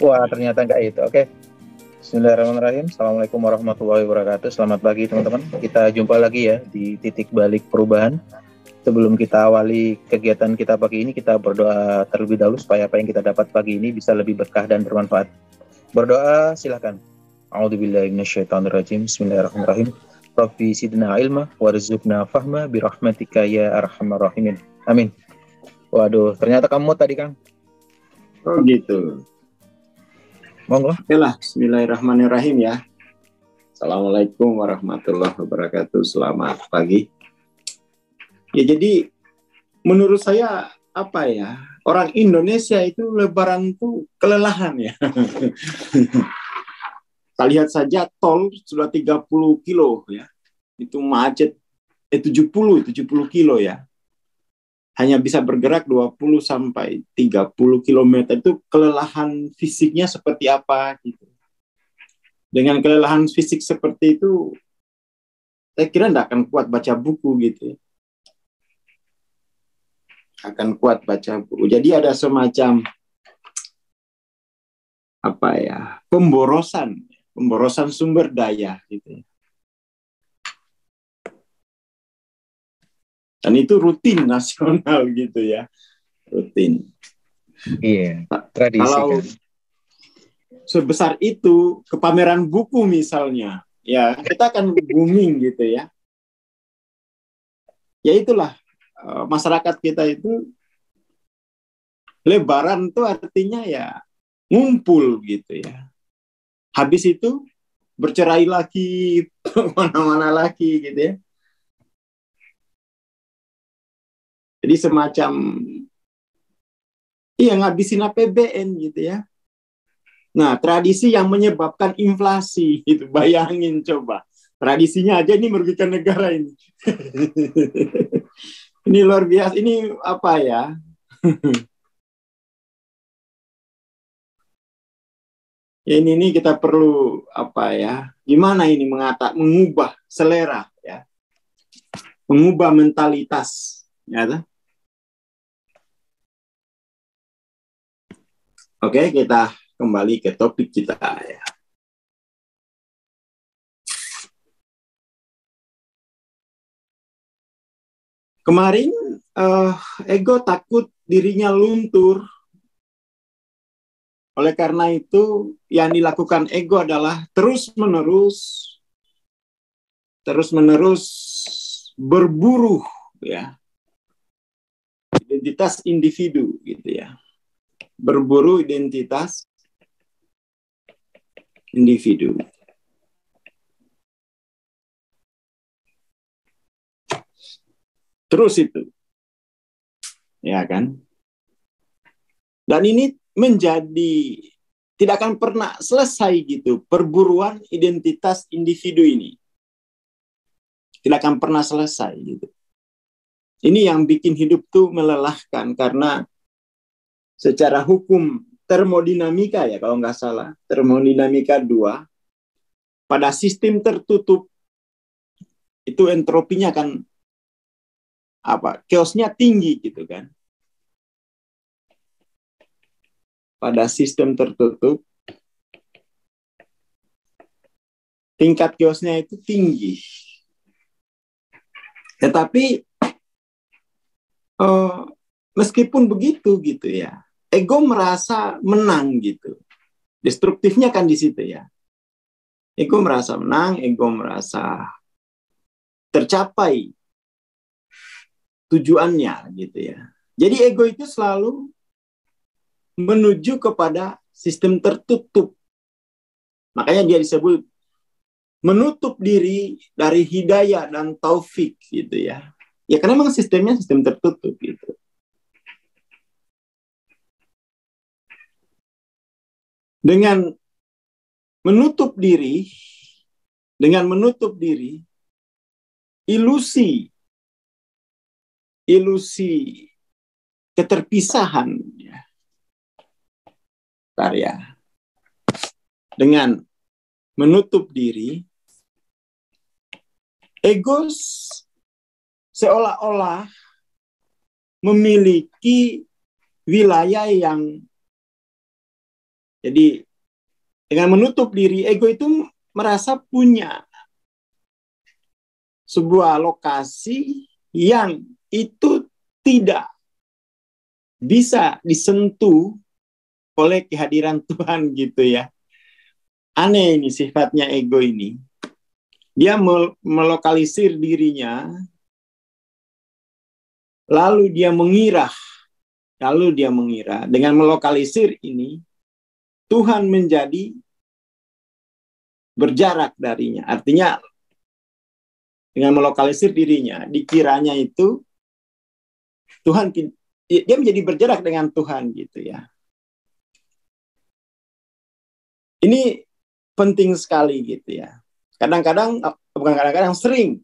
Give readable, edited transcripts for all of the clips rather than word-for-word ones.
Wah, ternyata nggak itu. Oke. Bismillahirrahmanirrahim. Assalamualaikum warahmatullahi wabarakatuh. Selamat pagi teman-teman. Kita jumpa lagi ya di titik balik perubahan. Sebelum kita awali kegiatan kita pagi ini, kita berdoa terlebih dahulu supaya apa yang kita dapat pagi ini bisa lebih berkah dan bermanfaat. Berdoa silakan. A'udzubillahi minasyaitonirrajim. Bismillahirrahmanirrahim. Rabbi zidna ilma warzuqna fahma birahmatika ya arhamar rahimin. Amin. Waduh, ternyata kamu tadi, Kang. Oh gitu. Monggo. Oke lah, bismillahirrahmanirrahim ya. Assalamualaikum warahmatullahi wabarakatuh. Selamat pagi. Ya jadi menurut saya apa ya, orang Indonesia itu Lebaran tuh kelelahan ya. Kita lihat saja tol sudah 30 kilo ya. Itu macet 70 kilo ya. Hanya bisa bergerak 20 sampai 30 km itu kelelahan fisiknya seperti apa gitu. Dengan kelelahan fisik seperti itu, saya kira tidak akan kuat baca buku gitu. Akan kuat baca buku. Jadi ada semacam apa ya, pemborosan sumber daya gitu. Dan itu rutin nasional gitu ya, rutin. Iya, tradisi Kalau kan. sebesar itu ke pameran buku misalnya, ya kita akan booming gitu ya. Ya itulah masyarakat kita itu Lebaran itu artinya ya ngumpul gitu ya. Habis itu bercerai lagi, mana-mana lagi gitu ya. Jadi semacam ngabisin APBN gitu ya. Nah, tradisi yang menyebabkan inflasi itu, bayangin coba. Tradisinya aja ini merugikan negara ini. Ini luar biasa, ini apa ya? Ya ini kita perlu apa ya? Gimana ini mengubah selera ya. Mengubah mentalitas ya. Oke, kita kembali ke topik kita ya. Kemarin ego takut dirinya luntur. Oleh karena itu yang dilakukan ego adalah terus-menerus berburu ya. Identitas individu gitu ya. Berburu identitas individu. Terus itu. Ya kan? Dan ini tidak akan pernah selesai gitu perburuan identitas individu ini. Tidak akan pernah selesai gitu. Ini yang bikin hidup tuh melelahkan karena secara hukum termodinamika ya kalau nggak salah, termodinamika 2, pada sistem tertutup itu entropinya kan chaosnya tinggi gitu kan. Pada sistem tertutup tingkat chaosnya itu tinggi. Tetapi meskipun begitu gitu ya, ego merasa menang gitu. Destruktifnya kan di situ ya. Ego merasa menang, ego merasa tercapai tujuannya gitu ya. Jadi ego itu selalu menuju kepada sistem tertutup. Makanya dia disebut menutup diri dari hidayah dan taufik gitu ya. Ya karena memang sistemnya sistem tertutup gitu. Dengan menutup diri, ilusi keterpisahan ya. Karya. Dengan menutup diri, ego seolah-olah memiliki wilayah yang Jadi dengan menutup diri, ego itu merasa punya sebuah lokasi yang itu tidak bisa disentuh oleh kehadiran Tuhan gitu ya. Aneh ini sifatnya ego ini. Dia melokalisir dirinya, lalu dia mengira dengan melokalisir ini, Tuhan menjadi berjarak darinya. Artinya dengan melokalisir dirinya, dikiranya itu Tuhan, dia menjadi berjarak dengan Tuhan gitu ya. Ini penting sekali gitu ya. Kadang-kadang, bukan kadang-kadang, sering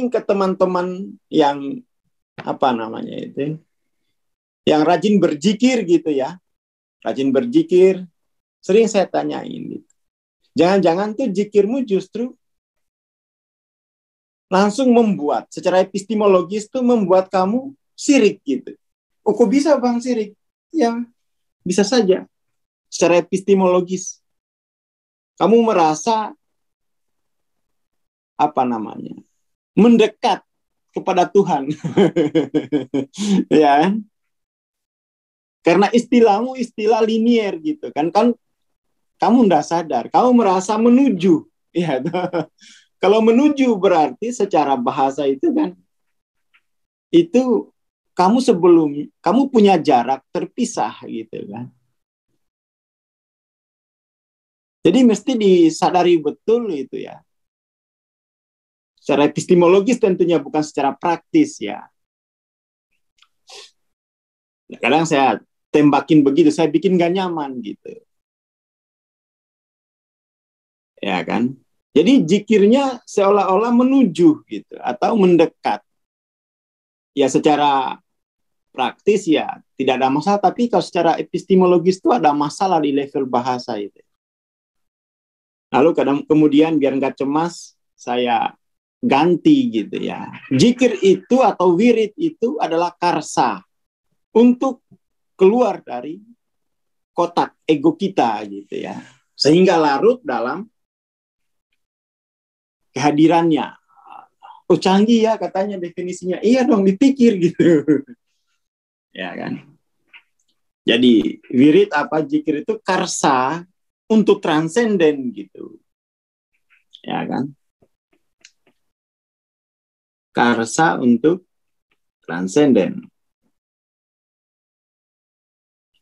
ke teman-teman yang apa namanya itu, yang rajin berzikir gitu ya, rajin berzikir, sering saya tanyain gitu. Jangan-jangan tuh zikirmu justru langsung membuat, secara epistemologis tuh membuat kamu sirik gitu. Oh, kok bisa Bang sirik? Ya, bisa saja. Secara epistemologis. Kamu merasa apa namanya? Mendekat kepada Tuhan. Ya. Karena istilahmu istilah linier gitu kan. Kamu enggak sadar, kamu merasa menuju. Ya. Kalau menuju berarti secara bahasa itu kan, itu kamu punya jarak terpisah gitu kan. Jadi mesti disadari betul itu ya. Secara epistemologis tentunya, bukan secara praktis ya. Kadang saya tembakin begitu, saya bikin gak nyaman gitu. Ya kan? Jadi zikirnya seolah-olah menuju gitu, atau mendekat. Ya secara praktis ya tidak ada masalah, tapi kalau secara epistemologis itu ada masalah di level bahasa itu. Lalu kemudian biar nggak cemas, saya ganti gitu ya. Zikir itu atau wirid itu adalah karsa untuk keluar dari kotak ego kita gitu ya. Sehingga larut dalam kehadirannya. Oh canggih ya katanya definisinya. Iya dong, dipikir gitu. Ya kan. Jadi wirid apa zikir itu karsa untuk transenden gitu. Ya kan. Karsa untuk transenden.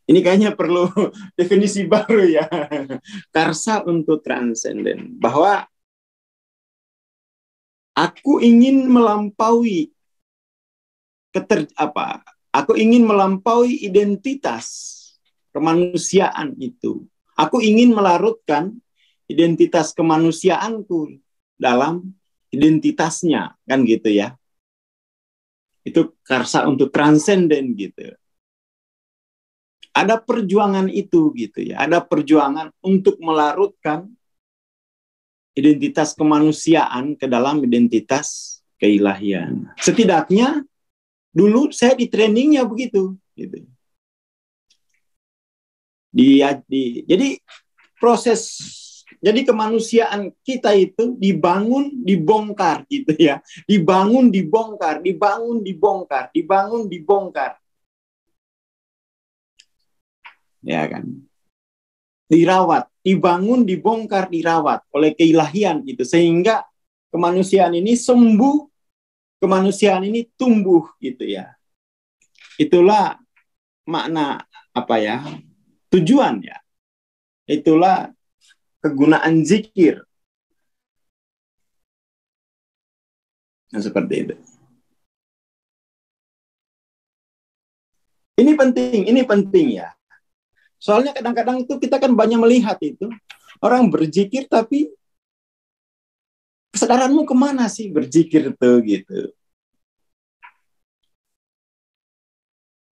Ini kayaknya perlu definisi baru ya. Karsa untuk transenden. Bahwa aku ingin melampaui aku ingin melampaui identitas kemanusiaan itu. Aku ingin melarutkan identitas kemanusiaanku dalam identitasnya, kan gitu ya. Itu karsa untuk transenden gitu. Ada perjuangan itu gitu ya. Ada perjuangan untuk melarutkan identitas kemanusiaan ke dalam identitas keilahian. Setidaknya dulu saya di trainingnya begitu gitu. Jadi jadi kemanusiaan kita itu dibangun, dibongkar gitu ya. Dibangun, dibongkar, dibangun, dibongkar, dibangun, dibongkar. Ya kan. Dirawat, dibangun, dibongkar, dirawat oleh keilahian gitu. Sehingga kemanusiaan ini sembuh, kemanusiaan ini tumbuh gitu ya. Itulah makna apa ya? Tujuan ya. Itulah kegunaan zikir. Nah, seperti itu. Ini penting ya. Soalnya kadang-kadang itu kita kan banyak melihat itu. Orang berzikir tapi kesadaranmu kemana sih berzikir tuh gitu.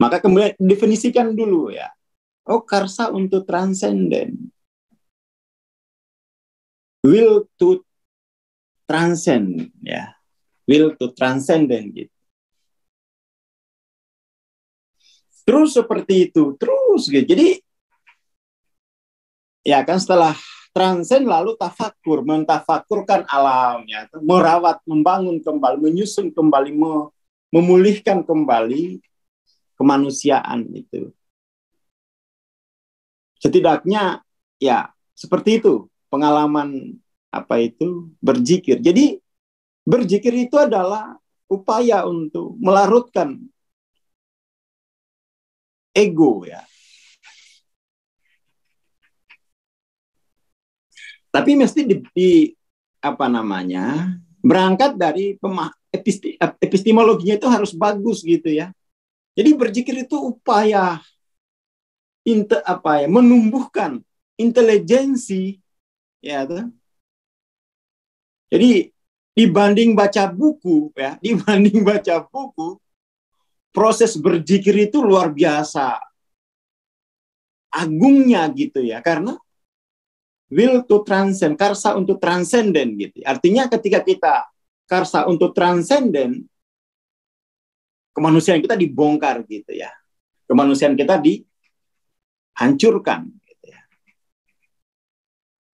Maka kemudian definisikan dulu ya. Oh, karsa untuk transcendent. Will to transcend ya. Will to transcendent gitu. Terus seperti itu, terus gitu. Jadi ya kan setelah transen lalu tafakur, mentafakurkan alam, ya, merawat, membangun kembali, menyusun kembali, memulihkan kembali kemanusiaan itu. Setidaknya ya seperti itu pengalaman apa itu berzikir. Jadi berzikir itu adalah upaya untuk melarutkan ego, ya. Tapi mesti apa namanya, berangkat dari epistemologinya itu harus bagus gitu ya. Jadi berzikir itu upaya menumbuhkan intelijensi, ya. Jadi dibanding baca buku, ya, dibanding baca buku, proses berzikir itu luar biasa agungnya gitu ya, karena will to transcend, karsa untuk transenden gitu. Artinya ketika kita karsa untuk transenden, kemanusiaan kita dibongkar gitu ya. Kemanusiaan kita dihancurkan gitu ya.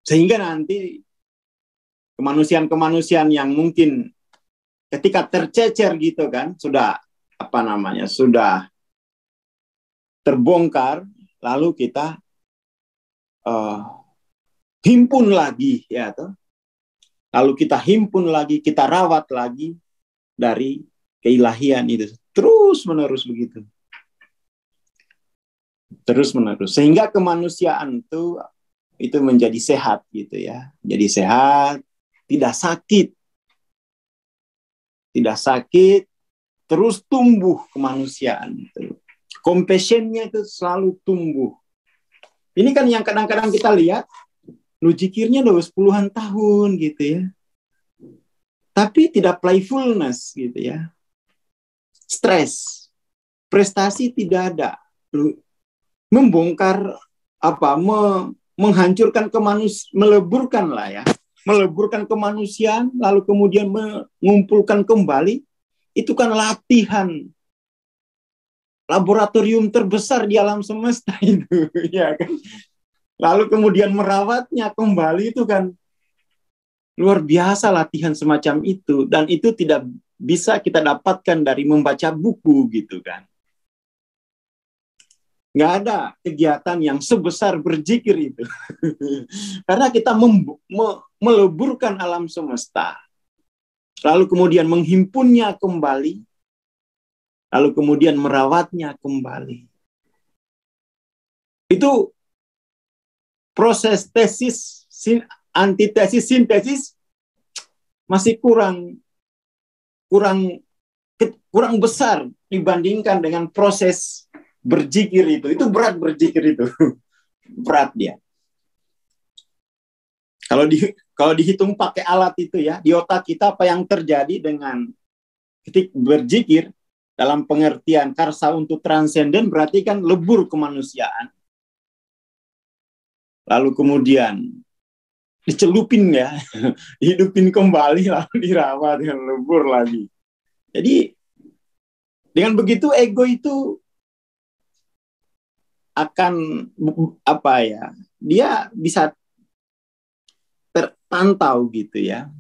Sehingga nanti kemanusiaan-kemanusiaan yang mungkin ketika tercecer gitu kan, sudah apa namanya, sudah terbongkar, lalu kita himpun lagi, ya toh. Lalu kita himpun lagi, kita rawat lagi dari keilahian itu, terus menerus begitu, terus menerus, sehingga kemanusiaan itu menjadi sehat gitu ya, jadi sehat, tidak sakit, terus tumbuh kemanusiaan itu, compassion-nya itu selalu tumbuh. Ini kan yang kadang-kadang kita lihat, lu zikirnya udah 10-an tahun gitu ya, tapi tidak playfulness gitu ya, stres, prestasi tidak ada, membongkar menghancurkan meleburkan lah ya, meleburkan kemanusiaan, lalu kemudian mengumpulkan kembali, itu kan latihan laboratorium terbesar di alam semesta itu, ya kan. Lalu kemudian merawatnya kembali, itu kan luar biasa latihan semacam itu, dan itu tidak bisa kita dapatkan dari membaca buku gitu kan. Nggak ada kegiatan yang sebesar berzikir itu. Karena kita meleburkan alam semesta, lalu kemudian menghimpunnya kembali, lalu kemudian merawatnya kembali. Itu proses tesis, antitesis, sintesis masih kurang besar dibandingkan dengan proses berzikir itu. Itu berat berzikir itu. Berat dia. Kalau dihitung pakai alat itu ya, di otak kita apa yang terjadi dengan ketika berzikir dalam pengertian karsa untuk transenden, berarti kan lebur kemanusiaan. Lalu kemudian dicelupin ya, dihidupin kembali, lalu dirawat dengan lebur lagi. Jadi dengan begitu ego itu akan dia bisa terpantau gitu ya,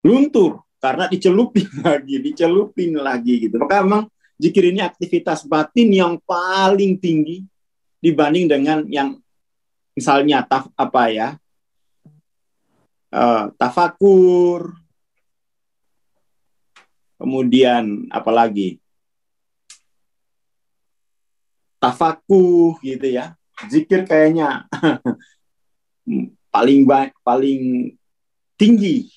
luntur karena dicelupin lagi gitu. Maka memang zikir ini aktivitas batin yang paling tinggi dibanding dengan yang misalnya tafakur, kemudian apalagi tafakuh gitu ya. Zikir kayaknya paling tinggi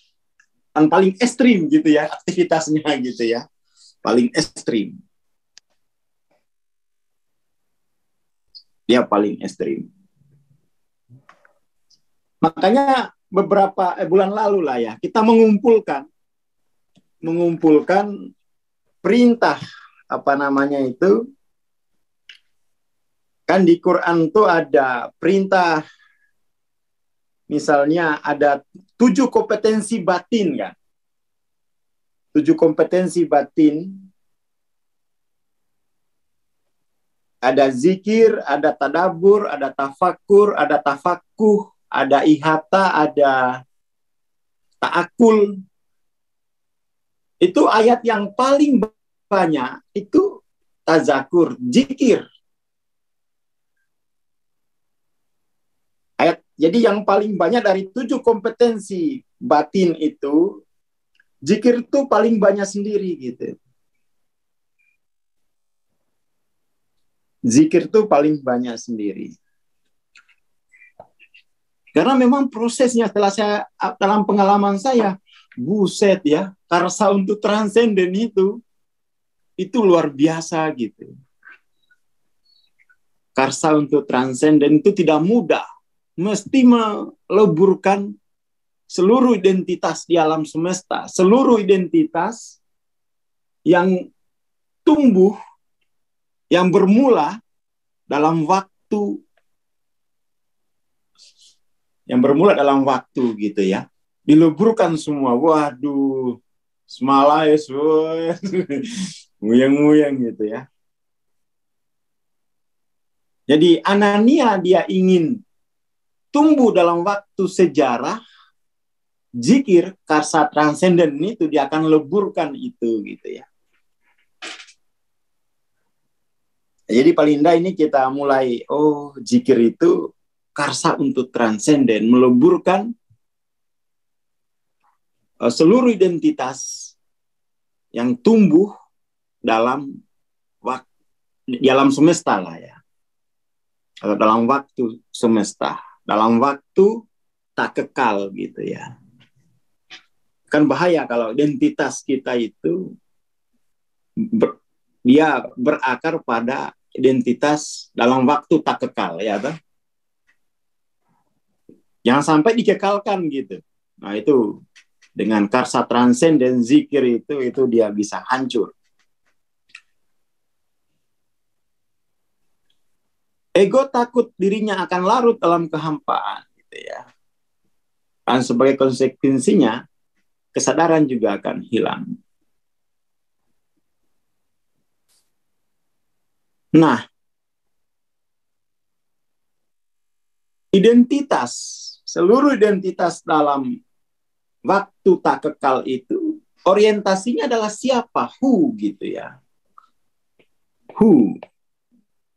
dan paling ekstrim gitu ya aktivitasnya gitu ya, paling ekstrim. Dia paling ekstrim. Makanya beberapa bulan lalu lah ya, kita mengumpulkan perintah itu kan di Quran tuh ada perintah, misalnya ada 7 kompetensi batin kan, 7 kompetensi batin Ada zikir, ada tadabur, ada tafakur, ada tafakuh, ada ihata, ada ta'akul. Itu ayat yang paling banyak itu tazakur, zikir. Jadi yang paling banyak dari 7 kompetensi batin itu, zikir itu paling banyak sendiri gitu. Zikir itu paling banyak sendiri. Karena memang prosesnya setelah saya, dalam pengalaman saya, buset ya, karsa untuk transenden itu luar biasa gitu. Karsa untuk transenden itu tidak mudah. Mesti meleburkan seluruh identitas di alam semesta, seluruh identitas yang tumbuh, yang bermula dalam waktu, gitu ya. Dileburkan semua. Waduh, semalais, muyang-muyang gitu ya. Jadi Anania dia ingin tumbuh dalam waktu sejarah, zikir, karsa transenden itu dia akan leburkan itu gitu ya. Jadi paling indah ini kita mulai, zikir itu karsa untuk transenden, meleburkan seluruh identitas yang tumbuh dalam semesta lah ya. Atau dalam waktu semesta. Dalam waktu tak kekal gitu ya. Kan bahaya kalau identitas kita itu dia berakar pada identitas dalam waktu tak kekal ya kan? Jangan sampai dikekalkan gitu. Nah itu dengan karsa transenden zikir itu dia bisa hancur. Ego takut dirinya akan larut dalam kehampaan gitu ya. Dan sebagai konsekuensinya kesadaran juga akan hilang. Nah, seluruh identitas dalam waktu tak kekal itu orientasinya adalah siapa? Who gitu ya. Who?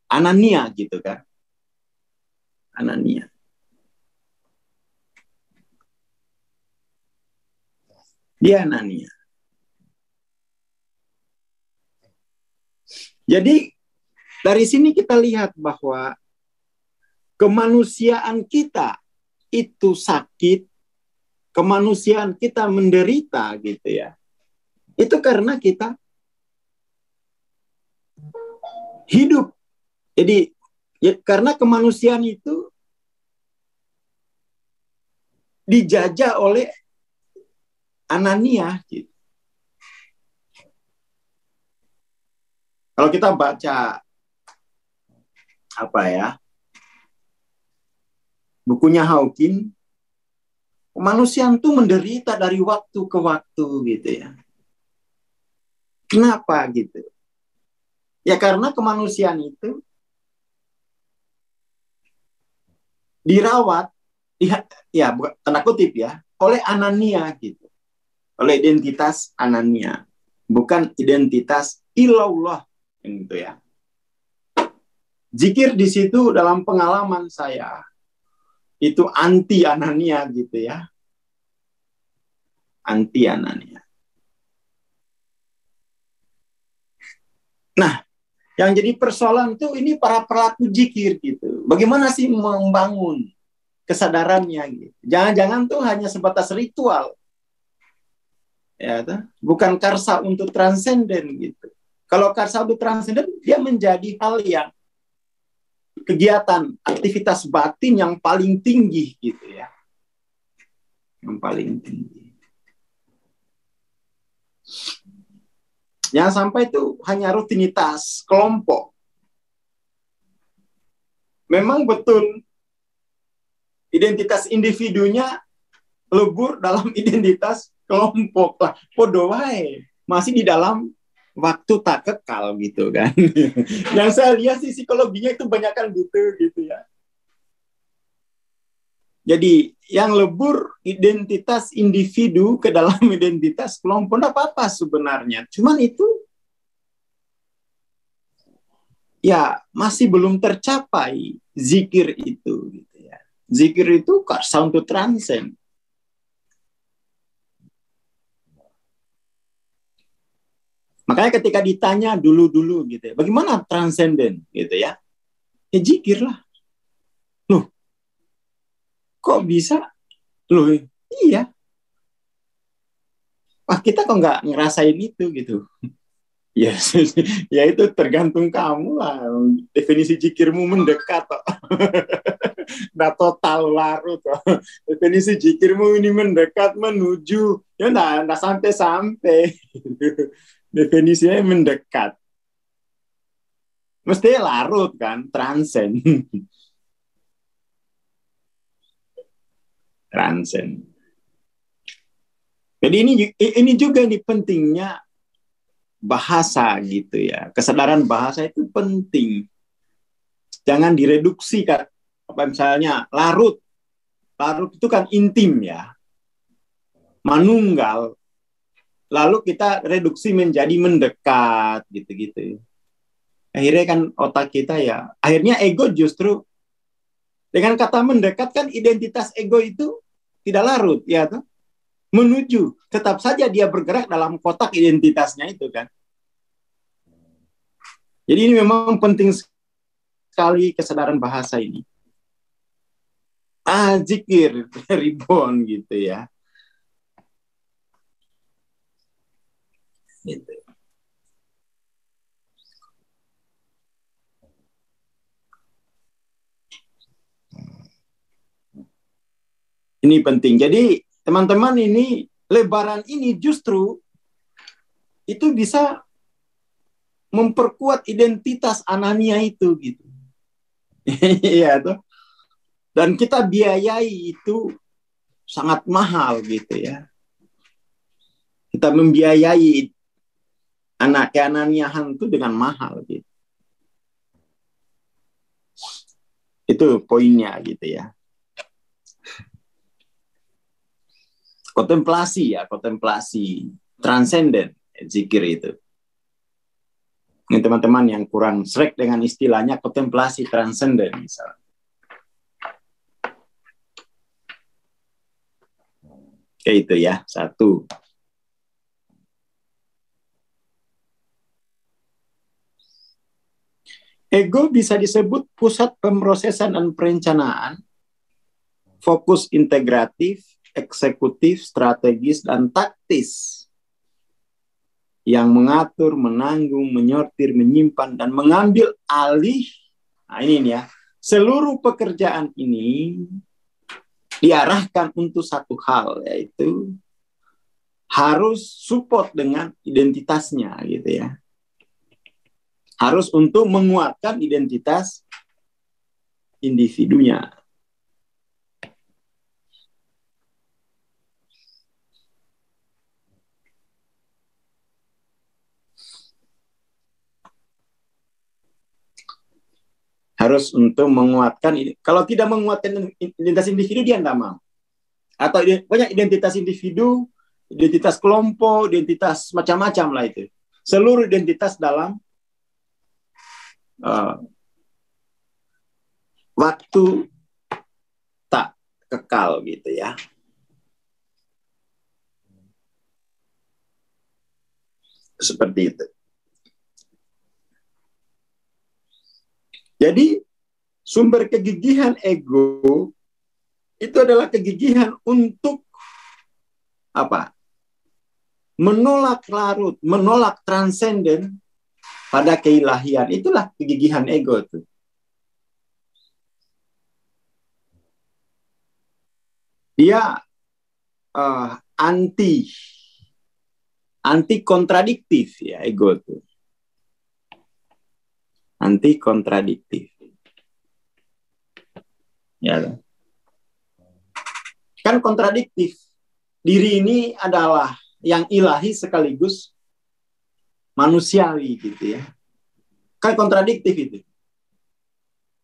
Anania gitu kan. Anania. Dia Anania. Jadi dari sini kita lihat bahwa kemanusiaan kita itu sakit, kemanusiaan kita menderita gitu ya. Itu karena kita hidup. Jadi ya, karena kemanusiaan itu dijajah oleh Anania gitu. Kalau kita baca bukunya Hawking, kemanusiaan itu menderita dari waktu ke waktu gitu ya. Kenapa gitu? Ya karena kemanusiaan itu dirawat, ya tanda kutip ya, oleh Anania gitu. Oleh identitas Anania. Bukan identitas ilallah gitu ya. Zikir di situ dalam pengalaman saya itu anti Anania gitu ya. Anti Anania. Nah, yang jadi persoalan tuh ini para pelaku zikir gitu. Bagaimana sih membangun kesadarannya gitu. Jangan-jangan tuh hanya sebatas ritual. Ya, bukan karsa untuk transenden gitu. Kalau karsa untuk transenden dia menjadi hal yang kegiatan, aktivitas batin yang paling tinggi gitu ya. Yang paling tinggi. Jangan sampai itu hanya rutinitas kelompok. Memang betul identitas individunya lebur dalam identitas kelompok lah. Podo wae, masih di dalam waktu tak kekal gitu kan. Yang saya lihat sih psikologinya itu banyak kan gitu ya. Jadi yang lebur identitas individu ke dalam identitas kelompok tidak apa-apa sebenarnya. Cuman itu ya masih belum tercapai zikir itu gitu ya. Zikir itu sound to transcend. Makanya ketika ditanya dulu gitu ya, bagaimana transenden gitu ya? Ya zikir lah. Loh, kok bisa? Loh, iya. Wah, kita kok nggak ngerasain itu gitu. Ya, ya itu tergantung kamu lah. Definisi zikirmu mendekat toh. Nggak total larut toh. Definisi zikirmu ini mendekat menuju, ya nggak sampai-sampai. Definisinya mendekat. Mesti larut kan, transcend. Transcend. Jadi ini juga nih pentingnya bahasa gitu ya. Kesadaran bahasa itu penting. Jangan direduksi kan. Apa misalnya larut. Larut itu kan intim ya. Manunggal. Lalu kita reduksi menjadi mendekat gitu-gitu. Akhirnya kan otak kita ya, akhirnya ego justru dengan kata mendekat kan identitas ego itu tidak larut ya tuh. Menuju, tetap saja dia bergerak dalam kotak identitasnya itu kan. Jadi ini memang penting sekali kesadaran bahasa ini. Zikir, ribon gitu ya. Gitu. Ini penting. Jadi teman-teman ini lebaran ini justru itu bisa memperkuat identitas Anania itu gitu. Iya tuh. Dan kita biayai itu sangat mahal gitu ya. Kita membiayai anak keananiahan itu dengan mahal gitu. Itu poinnya gitu ya. Kontemplasi ya, kontemplasi transenden zikir itu. Ini teman-teman yang kurang srek dengan istilahnya kontemplasi transenden misalnya. Kayak itu ya, satu. Ego bisa disebut pusat pemrosesan dan perencanaan, fokus integratif, eksekutif, strategis, dan taktis yang mengatur, menanggung, menyortir, menyimpan, dan mengambil alih. Nah ini ya, seluruh pekerjaan ini diarahkan untuk satu hal, yaitu harus support dengan identitasnya gitu ya. Harus untuk menguatkan identitas individunya. Harus untuk menguatkan, kalau tidak menguatkan identitas individu dia tidak mau. Atau banyak identitas individu, identitas kelompok, identitas macam-macam lah itu. Seluruh identitas dalam waktu tak kekal gitu ya. Seperti itu. Jadi sumber kegigihan ego itu adalah kegigihan untuk apa? Menolak larut, menolak transenden pada keilahian. Itulah kegigihan ego itu. Dia anti kontradiktif ya ego itu. Anti kontradiktif. Ya. Kan kontradiktif. Diri ini adalah yang ilahi sekaligus manusiawi gitu ya. Kan kontradiktif itu.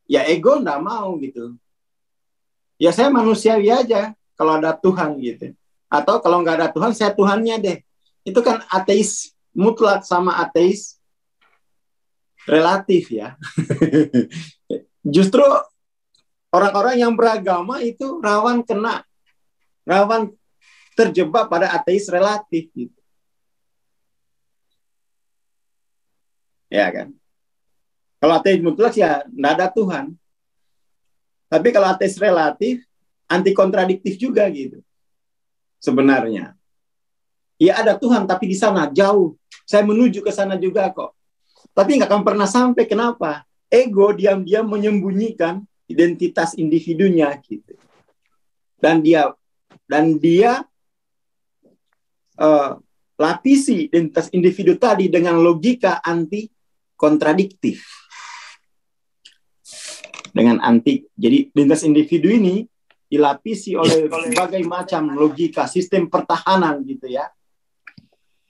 Ya ego enggak mau gitu. Ya saya manusiawi aja kalau ada Tuhan gitu. Atau kalau nggak ada Tuhan, saya Tuhannya deh. Itu kan ateis mutlak sama ateis relatif ya. Justru orang-orang yang beragama itu rawan terjebak pada ateis relatif gitu. Ya kan? Kalau ateis mutlak ya nggak ada Tuhan. Tapi kalau ateis relatif, anti kontradiktif juga gitu. Sebenarnya. Ya ada Tuhan, tapi di sana jauh. Saya menuju ke sana juga kok. Tapi nggak akan pernah sampai. Kenapa? Ego diam-diam menyembunyikan identitas individunya gitu. Dan dia lapisi identitas individu tadi dengan logika anti kontradiktif. Jadi identitas individu ini dilapisi oleh berbagai macam logika sistem pertahanan gitu ya.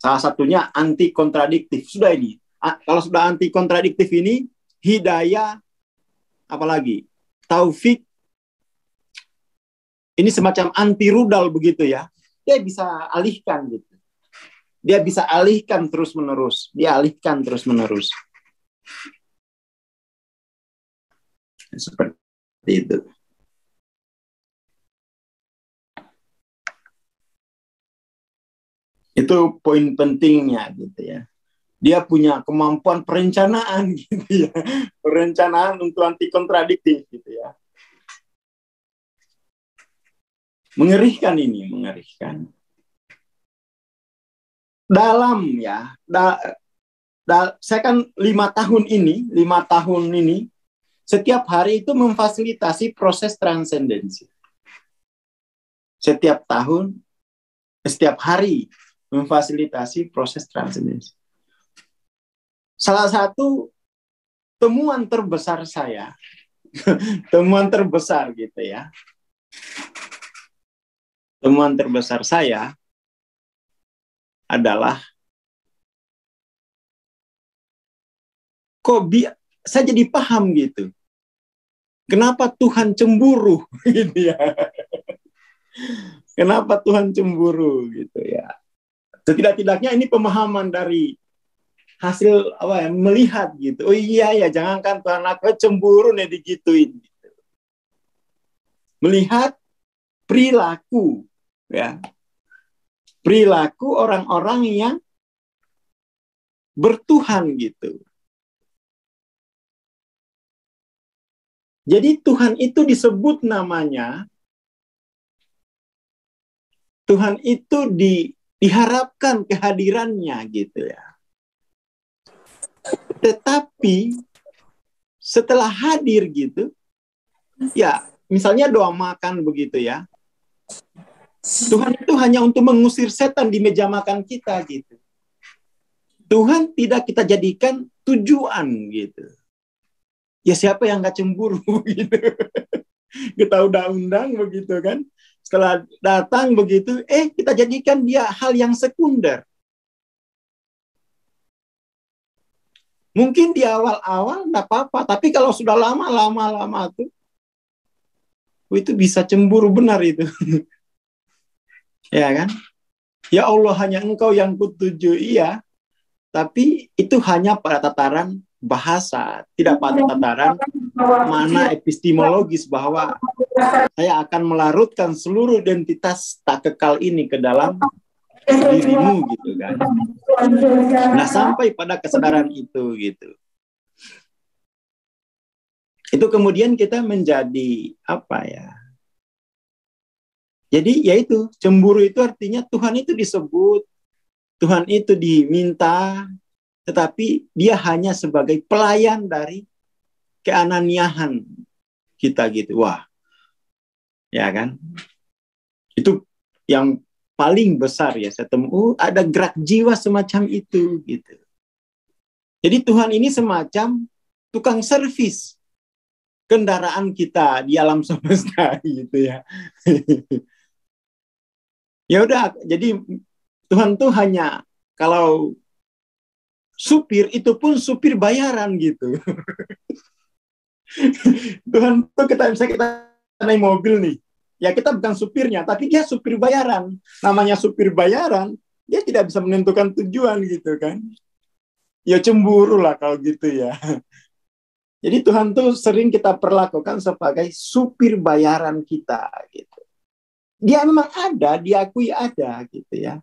Salah satunya anti kontradiktif. Sudah ini. Kalau sudah anti kontradiktif ini, hidayah, apalagi taufik, ini semacam anti rudal begitu ya. Dia bisa alihkan gitu. Dia bisa alihkan terus-menerus. Seperti itu. Itu poin pentingnya gitu ya. Dia punya kemampuan perencanaan gitu ya. Perencanaan untuk anti kontradiktif gitu ya. Mengerikan ini, mengerikan. Dalam ya, saya kan 5 tahun ini, setiap hari itu memfasilitasi proses transendensi. Setiap hari memfasilitasi proses transendensi. Salah satu temuan terbesar saya, temuan terbesar gitu ya. Temuan terbesar saya adalah saya jadi paham gitu. Kenapa Tuhan cemburu gitu ya. Kenapa Tuhan cemburu gitu ya. Setidak-tidaknya ini pemahaman dari hasil melihat gitu. Oh iya ya, jangankan Tuhan aku cemburu nih digituin gitu. Melihat perilaku ya. Perilaku orang-orang yang bertuhan gitu. Jadi Tuhan itu disebut namanya, Tuhan itu diharapkan kehadirannya gitu ya. Tetapi setelah hadir gitu, ya misalnya doa makan begitu ya, Tuhan itu hanya untuk mengusir setan di meja makan kita gitu. Tuhan tidak kita jadikan tujuan gitu. Ya siapa yang nggak cemburu gitu. Kita undang-undang begitu kan. Setelah datang begitu, kita jadikan dia hal yang sekunder. Mungkin di awal-awal nggak apa-apa, tapi kalau sudah lama tuh, itu bisa cemburu benar itu. Ya kan? Ya Allah, hanya Engkau yang kutuju, iya. Tapi itu hanya pada tataran bahasa, tidak pada tataran mana epistemologis bahwa saya akan melarutkan seluruh identitas tak kekal ini ke dalam dirimu gitu kan. Nah, sampai pada kesadaran itu gitu. Itu kemudian kita menjadi apa ya? Jadi yaitu cemburu itu artinya Tuhan itu disebut, Tuhan itu diminta, tetapi dia hanya sebagai pelayan dari keananiahan kita gitu. Wah, ya kan? Itu yang paling besar ya saya temu, ada gerak jiwa semacam itu gitu. Jadi Tuhan ini semacam tukang servis kendaraan kita di alam semesta gitu ya. Ya udah, jadi Tuhan tuh hanya kalau supir itu pun supir bayaran gitu. Tuhan tuh kita naik mobil nih, ya kita bukan supirnya, tapi dia supir bayaran. Namanya supir bayaran, dia tidak bisa menentukan tujuan gitu kan. Ya cemburu lah kalau gitu ya. Jadi Tuhan tuh sering kita perlakukan sebagai supir bayaran kita gitu. Dia memang ada, diakui ada gitu ya.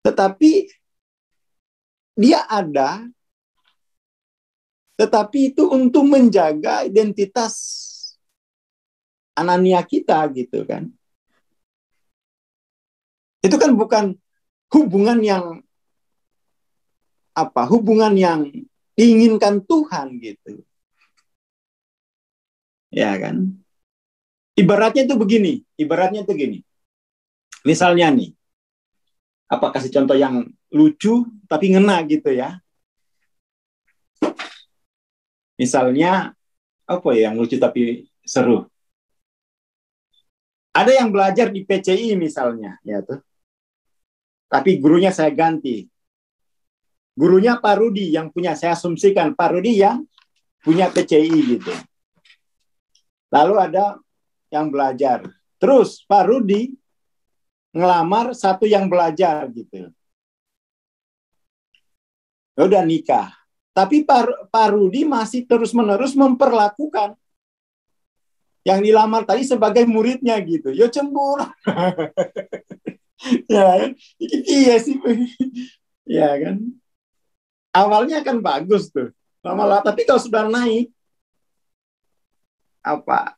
Tetapi dia ada, tetapi itu untuk menjaga identitas Anania kita gitu kan. Itu kan bukan hubungan yang hubungan yang diinginkan Tuhan gitu. Ya kan? Ibaratnya itu gini. Misalnya nih, kasih contoh yang lucu tapi ngena gitu ya. Misalnya yang lucu tapi seru. Ada yang belajar di PCI misalnya, ya tuh. Tapi gurunya saya ganti. Gurunya Pak Rudi yang punya, saya asumsikan Pak Rudi yang punya PCI gitu. Lalu ada yang belajar. Terus Pak Rudi ngelamar satu yang belajar gitu. Udah nikah. Tapi Pak Rudi masih terus-menerus memperlakukan yang dilamar tadi sebagai muridnya gitu. Ya cemburu. Ya, iya sih. Ya kan. Awalnya kan bagus tuh. Lama-lama, tapi kalau sudah naik,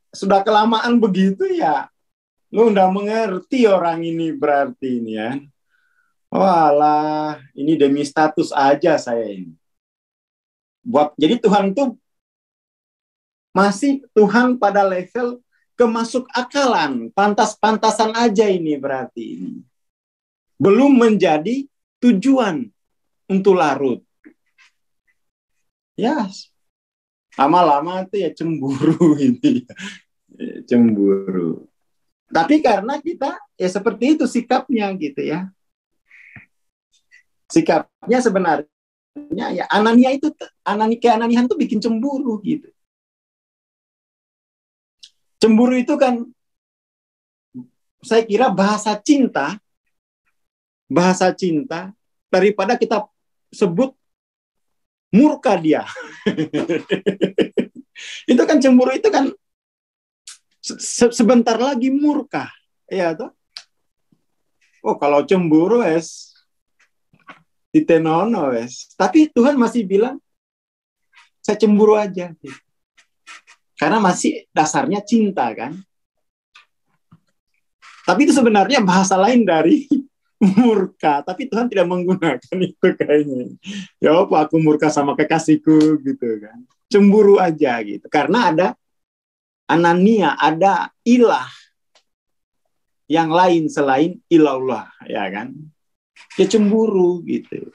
sudah kelamaan begitu ya, lu udah mengerti orang ini berarti ini ya. Walah, ini demi status aja saya ini. Jadi Tuhan tuh masih Tuhan pada level kemasuk akalan, pantas-pantasan aja ini berarti ini. Belum menjadi tujuan untuk larut. Ya, lama-lama itu ya cemburu ini. Cemburu. Tapi karena kita ya seperti itu sikapnya gitu ya. Sikapnya sebenarnya ya keananian itu bikin cemburu gitu. Cemburu itu kan saya kira bahasa cinta daripada kita sebut murka dia. Itu kan cemburu itu kan sebentar lagi murka. Ya toh? Oh, kalau cemburu ditenono Tapi Tuhan masih bilang saya cemburu aja. Karena masih dasarnya cinta kan. Tapi itu sebenarnya bahasa lain dari murka, tapi Tuhan tidak menggunakan itu kayaknya. Ya apa aku murka sama kekasihku gitu kan. Cemburu aja gitu. Karena ada Anania, ada ilah yang lain selain ilallah, ya kan. Dia cemburu gitu.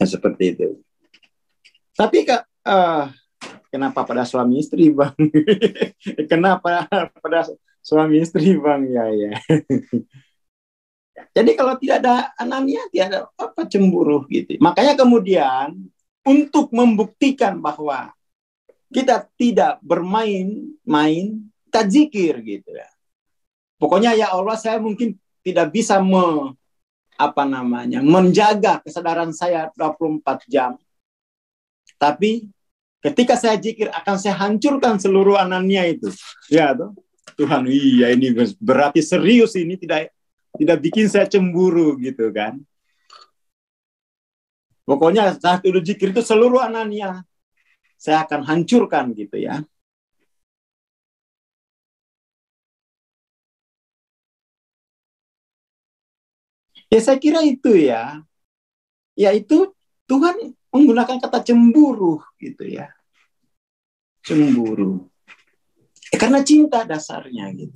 Ya, seperti itu. Tapi kenapa pada suami istri, Bang? Kenapa pada suami istri, Bang? Ya. Jadi kalau tidak ada Anania, tidak ada cemburu gitu. Makanya kemudian untuk membuktikan bahwa kita tidak bermain-main, kita zikir gitu ya. Pokoknya ya Allah, saya mungkin tidak bisa menjaga kesadaran saya 24 jam. Tapi ketika saya zikir akan saya hancurkan seluruh Anania itu. Ya toh? Tuhan, iya ini berarti serius ini, tidak bikin saya cemburu gitu kan. Pokoknya saat itu zikir itu seluruh Anania saya akan hancurkan gitu ya. Ya saya kira itu ya. Yaitu Tuhan menggunakan kata cemburu gitu ya. Cemburu. Karena cinta dasarnya gitu.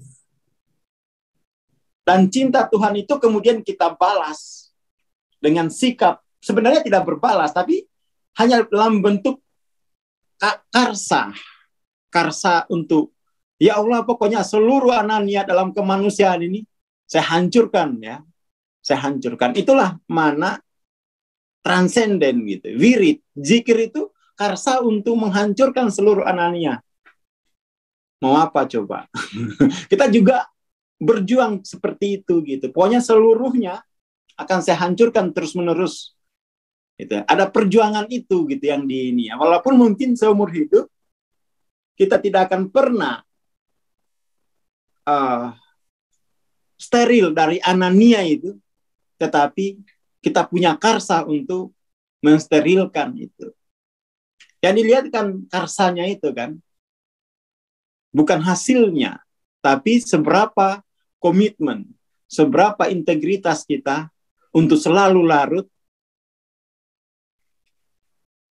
Dan cinta Tuhan itu kemudian kita balas dengan sikap. Sebenarnya tidak berbalas, tapi hanya dalam bentuk karsa. Karsa untuk, ya Allah pokoknya seluruh Anania dalam kemanusiaan ini, Saya hancurkan ya. Saya hancurkan. Itulah mana transenden gitu. Wirid, zikir itu karsa untuk menghancurkan seluruh Anania. Mau apa coba? Kita juga berjuang seperti itu gitu. Pokoknya seluruhnya akan saya hancurkan terus-menerus. Gitu. Ada perjuangan itu gitu yang di ini. Walaupun mungkin seumur hidup kita tidak akan pernah steril dari Anania itu, tetapi kita punya karsa untuk mensterilkan itu. Yang dilihat kan karsanya itu kan, bukan hasilnya, tapi seberapa komitmen, seberapa integritas kita untuk selalu larut,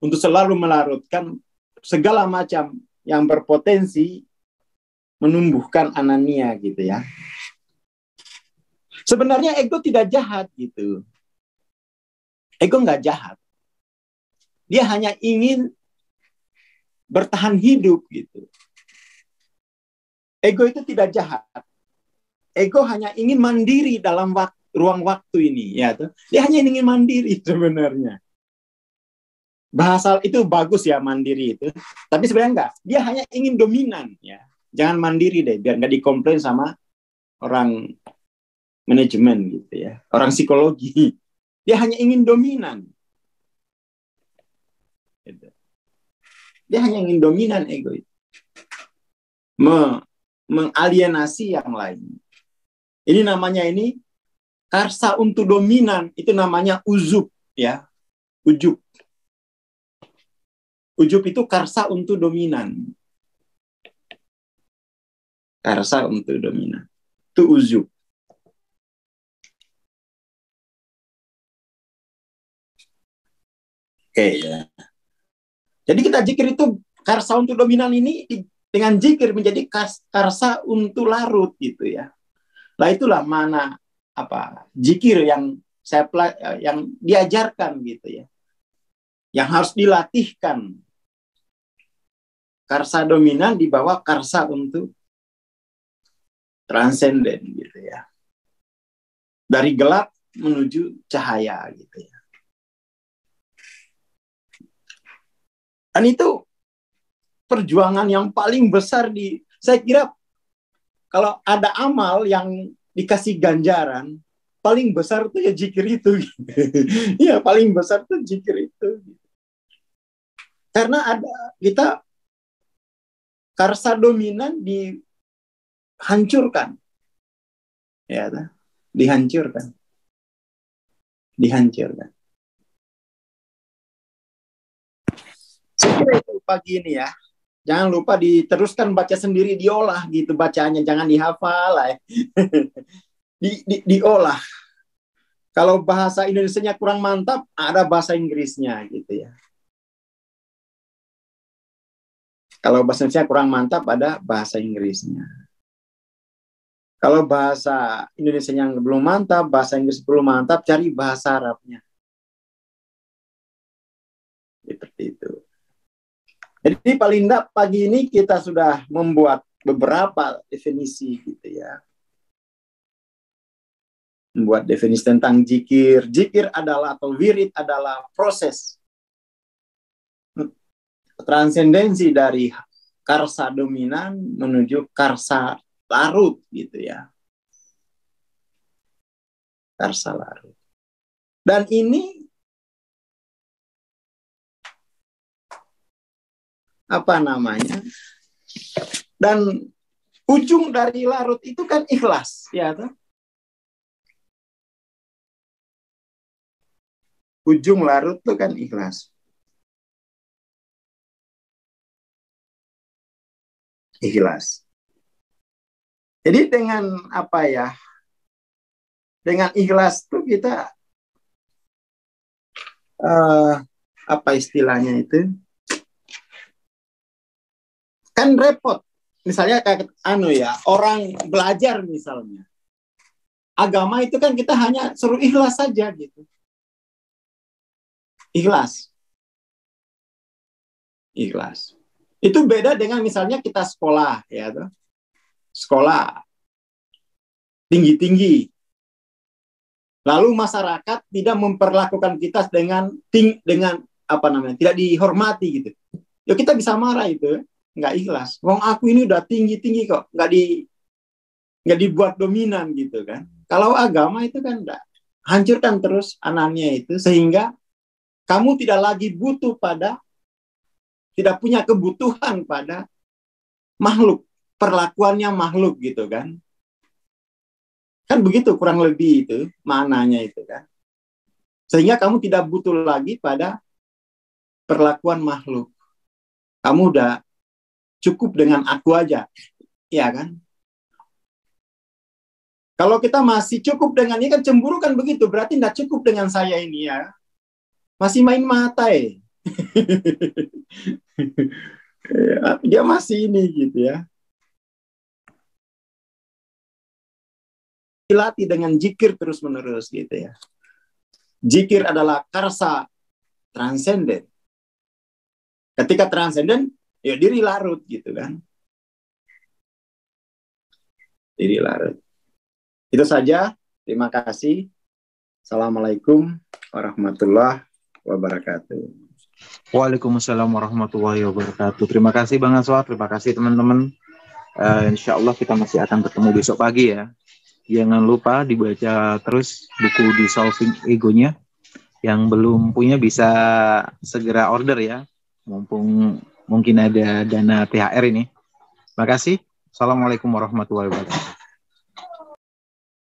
untuk selalu melarutkan segala macam yang berpotensi menumbuhkan Anania gitu ya. Sebenarnya ego tidak jahat gitu. Ego nggak jahat. Dia hanya ingin bertahan hidup gitu. Ego itu tidak jahat. Ego hanya ingin mandiri dalam ruang waktu ini, ya tuh. Dia hanya ingin mandiri sebenarnya. Bahasa itu bagus ya mandiri itu, tapi sebenarnya enggak. Dia hanya ingin dominan ya. Jangan mandiri deh, biar nggak dikomplain sama orang manajemen gitu ya, orang psikologi. Dia hanya ingin dominan. Dia hanya ingin dominan ego itu. Mengalienasi yang lain. Ini namanya ini karsa untuk dominan, itu namanya ujub ya. Ujub. Ujub itu karsa untuk dominan. Karsa untuk dominan. Itu ujub. Oke ya. Jadi kita zikir itu karsa untuk dominan ini dengan zikir menjadi karsa untuk larut gitu ya. Lah itulah mana zikir yang yang diajarkan gitu ya. Yang harus dilatihkan. Karsa dominan di bawah karsa untuk transenden gitu ya. Dari gelap menuju cahaya gitu ya. Dan itu perjuangan yang paling besar saya kira kalau ada amal yang dikasih ganjaran, paling besar itu ya zikir itu. Iya, paling besar itu zikir itu. Karena kita karsa dominan dihancurkan. Ya, dihancurkan. Dihancurkan. Saya kira itu pagi ini ya. Jangan lupa diteruskan baca sendiri, diolah gitu bacanya, jangan dihafal lah. Diolah. Kalau bahasa Indonesianya kurang mantap, ada bahasa Inggrisnya gitu ya. Kalau bahasa Indonesia kurang mantap, ada bahasa Inggrisnya. Kalau bahasa Indonesia yang belum mantap, bahasa Inggris belum mantap, cari bahasa Arabnya. Seperti itu. Jadi paling tidak pagi ini kita sudah membuat beberapa definisi gitu ya. Membuat definisi tentang zikir. Zikir adalah atau wirid adalah proses transendensi dari karsa dominan menuju karsa larut gitu ya. Karsa larut. Dan ini dan ujung dari larut itu kan ikhlas ya toh? Ujung larut itu kan ikhlas. Ikhlas. Jadi dengan dengan ikhlas tuh kita apa istilahnya itu? Kan repot. Misalnya kayak orang belajar misalnya. Agama itu kan kita hanya suruh ikhlas saja gitu. Ikhlas. Ikhlas. Itu beda dengan misalnya kita sekolah ya. Sekolah. tinggi-tinggi. Lalu masyarakat tidak memperlakukan kita dengan apa namanya, tidak dihormati gitu. Ya kita bisa marah itu, nggak ikhlas. Wong aku ini udah tinggi-tinggi kok, nggak dibuat dominan gitu kan. Kalau agama itu kan enggak. Hancurkan terus anaknya itu sehingga kamu tidak lagi tidak punya kebutuhan pada makhluk, perlakuannya makhluk gitu kan. Kan begitu kurang lebih itu maknanya itu kan. Sehingga kamu tidak butuh lagi pada perlakuan makhluk. Kamu udah cukup dengan aku aja, ya kan? Kalau kita masih cukup dengan ini kan cemburu kan begitu, berarti nggak cukup dengan saya ini ya. Masih main mata ya. Dia masih ini gitu ya. Dilatih dengan zikir terus-menerus gitu ya. Zikir adalah karsa transenden. Ketika transenden, ya diri larut gitu kan. Diri larut. Itu saja. Terima kasih. Assalamualaikum warahmatullahi wabarakatuh. Waalaikumsalam warahmatullahi wabarakatuh. Terima kasih Bang Aswar, terima kasih teman-teman. Insya Allah kita masih akan ketemu besok pagi ya. Jangan lupa dibaca terus buku Dissolving Ego-nya. Yang belum punya bisa segera order ya. Mumpung mungkin ada dana THR ini. Terima kasih. Assalamualaikum warahmatullahi wabarakatuh.